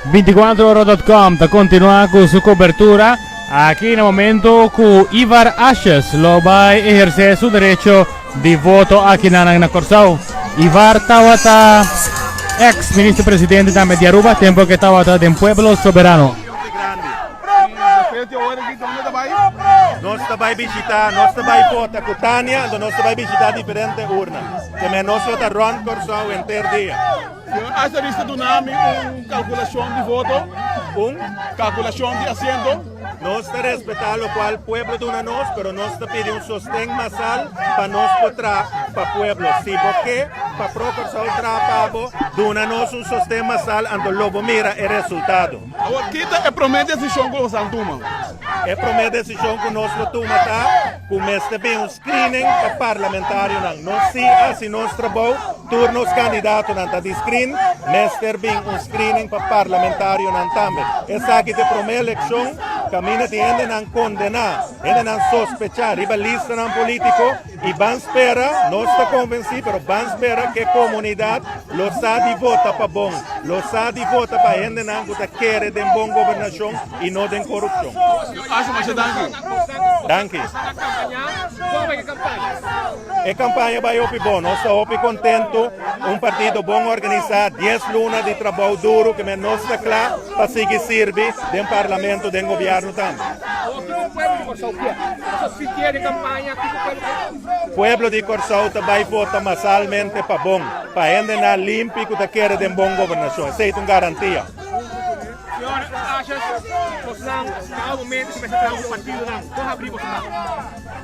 24oro.com está continuando con su cobertura. Aquí en el momento que Ivar Ashes lo va a ejercer su derecho de voto aquí en Corsao. Ivar Tawata, ex ministro presidente de Aruba, tiempo que estaba en Pueblo Soberano. Nós vai visitar, nós vai votar com Tânia, nós vai visitar diferentes urnas. Que nós vamos Ron Corsao inteiro dia. Essa lista do nome, calculação de voto, calculação de assento. Nós respeitamos o qual pueblo de nós, mas nós pedimos sostém masal para nós para o pueblo. Se porque para pro Corsao trapabo, dona nós sostém masal, ando logo mira o resultado. Agora, kita é promessa decisão que você toma. É promessa decisão que nós tomamos, tá? Começa bem um screening para parlamentário, não se assim nós trabalhamos, turnos candidatos não de screen, mas bem um screening para parlamentário não também. Essa aqui é a primeira eleição, caminha de ainda não condenar, ainda não sospechar, riba lista não político e vamos esperar, nós está convencidos, mas vamos esperar que a comunidade lo sabe vota para bom, lo sabe vota para ainda não que quer de boa governação e não de corrupção. Acho mais danke. Danke. A campanha vai op bom, nós estamos contentes, partido bom organizado, 10 lunas de trabalho duro que nós está claro para seguir servir do parlamento do governo também. O pueblo de Corsao vai votar massalmente para bom, para ainda na limpo que quer de boa governação, essa é uma garantia.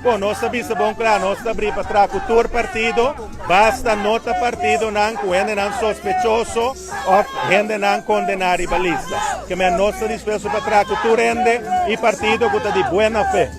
Bom, nós sabemos bom claro, nós abrimos para trás o partido, basta nota partido não que ainda não sospechoso ou ainda não condenar a balista. Que nós estamos dispostos para trás o rende e partido que está de boa fé.